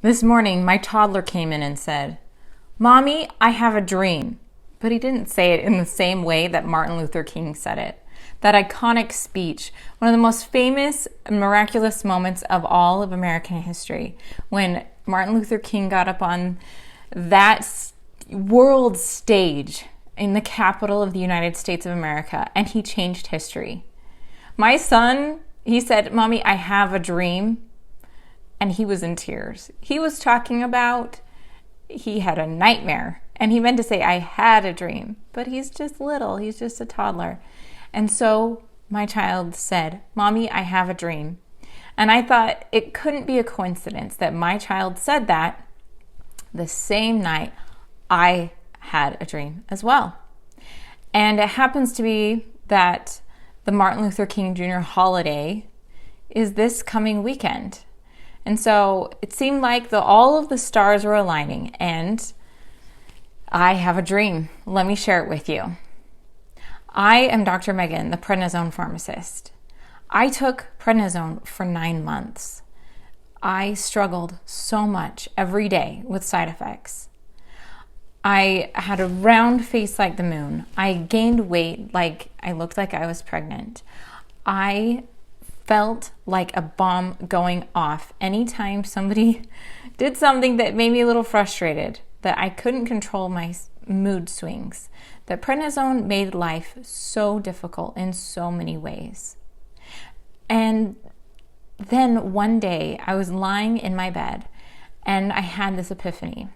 This morning, my toddler came in and said, "Mommy, I have a dream." But he didn't say it in the same way that Martin Luther King said it. That iconic speech, one of the most famous and miraculous moments of all of American history, when Martin Luther King got up on that world stage in the capital of the United States of America, and he changed history. My son, he said, "Mommy, I have a dream." And he was in tears. He was talking about he had a nightmare. And he meant to say, "I had a dream." But he's just little. He's just a toddler. And so my child said, "Mommy, I have a dream." And I thought it couldn't be a coincidence that my child said that the same night I had a dream as well. And it happens to be that the Martin Luther King Jr. holiday is this coming weekend. And so it seemed like all of the stars were aligning, and I have a dream. Let me share it with you. I am Dr. Megan, the Prednisone Pharmacist. I took Prednisone for 9 months. I struggled so much every day with side effects. I had a round face like the moon. I gained weight like I looked like I was pregnant. I felt like a bomb going off anytime somebody did something that made me a little frustrated, that I couldn't control my mood swings, that prednisone made life so difficult in so many ways. And then one day I was lying in my bed and I had this epiphany.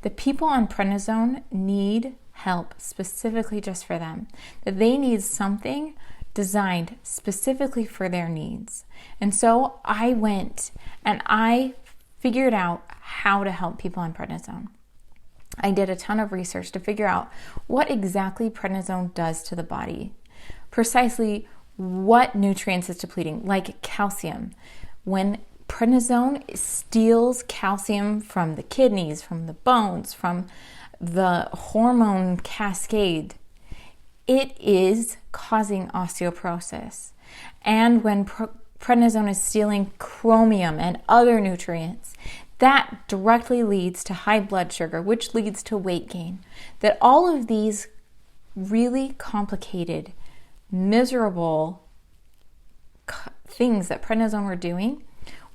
The people on prednisone need help specifically just for them, that they need something designed specifically for their needs. And so I went and I figured out how to help people on prednisone. I did a ton of research to figure out what exactly prednisone does to the body, precisely what nutrients it's depleting, like calcium. When prednisone steals calcium from the kidneys, from the bones, from the hormone cascade, it is causing osteoporosis. And when prednisone is stealing chromium and other nutrients, that directly leads to high blood sugar, which leads to weight gain. That all of these really complicated, miserable things that prednisone were doing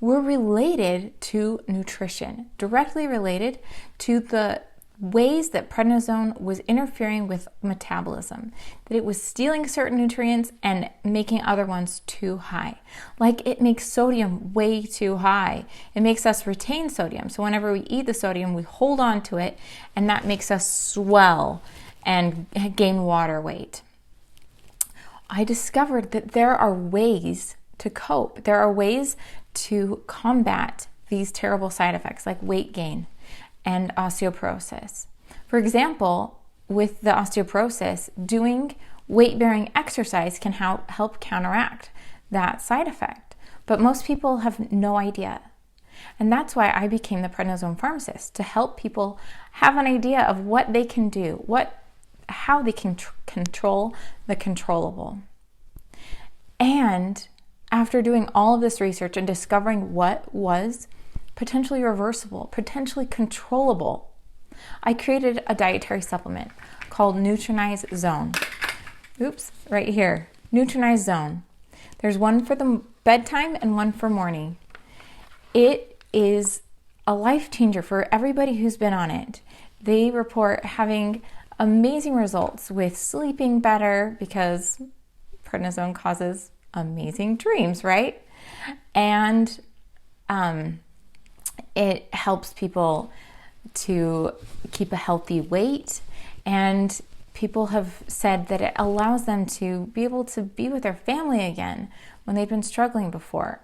were related to nutrition, directly related to the ways that prednisone was interfering with metabolism, that it was stealing certain nutrients and making other ones too high. Like it makes sodium way too high. It makes us retain sodium. So whenever we eat the sodium, we hold on to it, and that makes us swell and gain water weight. I discovered that there are ways to cope. There are ways to combat these terrible side effects like weight gain and osteoporosis. For example, with the osteoporosis, doing weight-bearing exercise can help counteract that side effect. But most people have no idea. And that's why I became the Prednisone Pharmacist, to help people have an idea of what they can do, how they can control the controllable. And after doing all of this research and discovering what was potentially reversible, potentially controllable, I created a dietary supplement called Nutranize Zone. Oops, right here, Nutranize Zone. There's one for the bedtime and one for morning. It is a life changer for everybody who's been on it. They report having amazing results with sleeping better, because prednisone causes amazing dreams, right? And it helps people to keep a healthy weight, and people have said that it allows them to be able to be with their family again when they've been struggling before.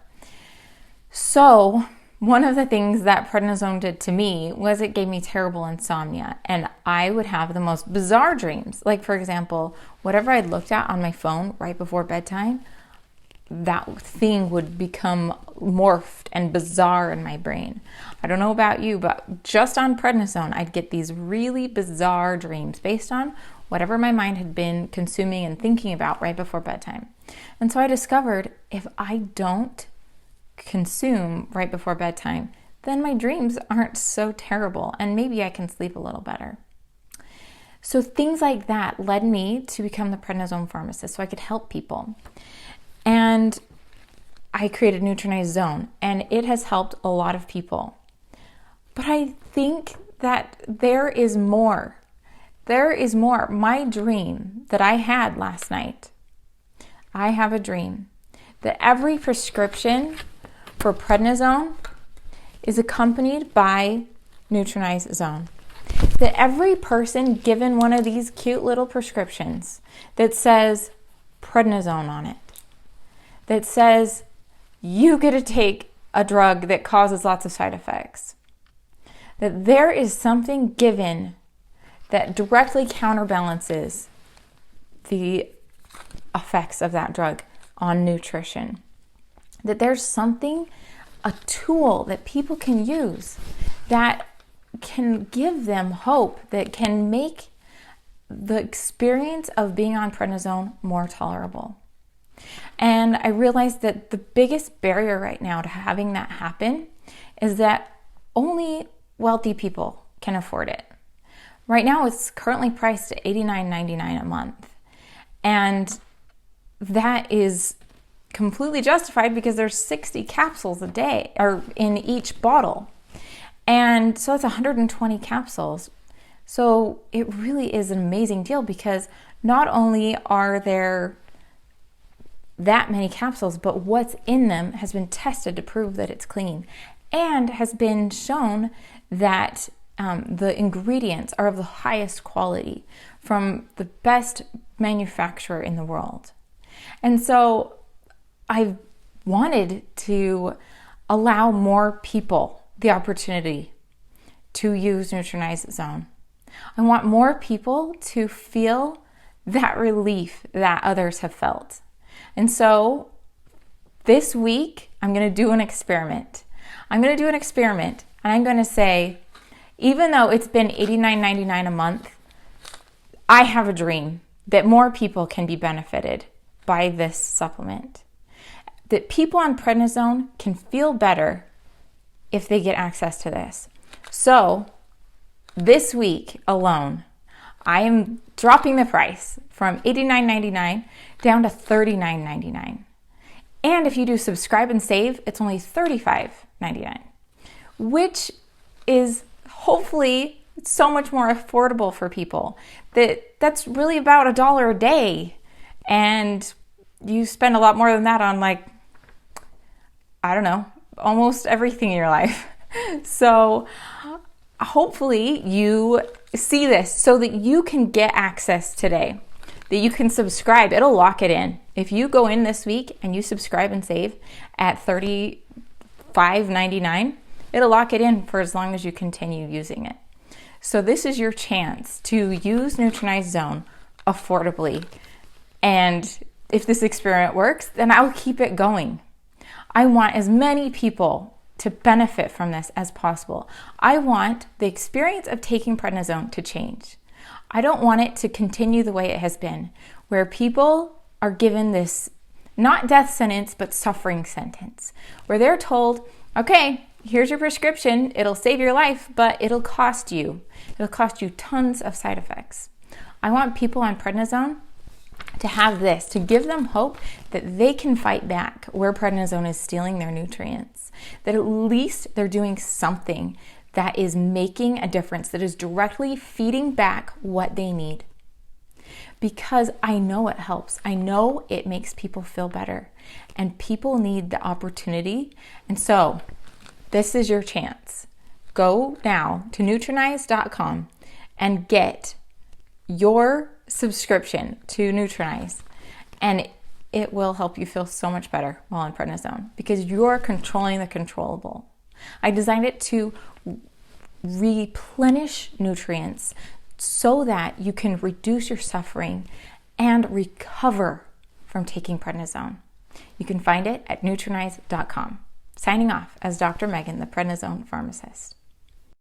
So one of the things that prednisone did to me was it gave me terrible insomnia, and I would have the most bizarre dreams. Like, for example, whatever I looked at on my phone right before bedtime, that thing would become morphed and bizarre in my brain. I don't know about you, but just on prednisone, I'd get these really bizarre dreams based on whatever my mind had been consuming and thinking about right before bedtime. And so I discovered if I don't consume right before bedtime, then my dreams aren't so terrible and maybe I can sleep a little better. So things like that led me to become the Prednisone Pharmacist so I could help people. And I created Nutranize Zone, and it has helped a lot of people. But I think that there is more. There is more. My dream that I had last night, I have a dream that every prescription for Prednisone is accompanied by Nutranize Zone. That every person given one of these cute little prescriptions that says Prednisone on it, that says you get to take a drug that causes lots of side effects, that there is something given that directly counterbalances the effects of that drug on nutrition. That there's something, a tool that people can use that can give them hope, that can make the experience of being on prednisone more tolerable. And I realized that the biggest barrier right now to having that happen is that only wealthy people can afford it. Right now it's currently priced at $89.99 a month. And that is completely justified because there's 60 capsules a day or in each bottle. And so it's 120 capsules. So it really is an amazing deal because not only are there that many capsules, but what's in them has been tested to prove that it's clean and has been shown that the ingredients are of the highest quality from the best manufacturer in the world. And so I wanted to allow more people the opportunity to use Nutranize Zone. I want more people to feel that relief that others have felt. And so this week, I'm going to do an experiment. I'm going to do an experiment and I'm going to say, even though it's been $89.99 a month, I have a dream that more people can be benefited by this supplement. That people on prednisone can feel better if they get access to this. So this week alone, I am dropping the price from $89.99 down to $39.99. And if you do subscribe and save, it's only $35.99, which is hopefully so much more affordable for people. That's really about $1 a day. And you spend a lot more than that on almost everything in your life. So hopefully you see this so that you can get access today, that you can subscribe. It'll lock it in. If you go in this week and you subscribe and save at $35.99, it'll lock it in for as long as you continue using it. So this is your chance to use Nutranize Zone affordably. And if this experiment works, then I'll keep it going. I want as many people to benefit from this as possible. I want the experience of taking prednisone to change. I don't want it to continue the way it has been, where people are given this not death sentence, but suffering sentence, where they're told, okay, here's your prescription, it'll save your life, but it'll cost you. It'll cost you tons of side effects. I want people on prednisone to have this, to give them hope that they can fight back where prednisone is stealing their nutrients, that at least they're doing something that is making a difference, that is directly feeding back what they need. Because I know it helps. I know it makes people feel better, and people need the opportunity. And so this is your chance. Go now to nutranize.com and get your subscription to Nutranize, and it will help you feel so much better while on prednisone because you're controlling the controllable. I designed it to replenish nutrients so that you can reduce your suffering and recover from taking prednisone. You can find it at nutranize.com. Signing off as Dr. Megan, the Prednisone Pharmacist.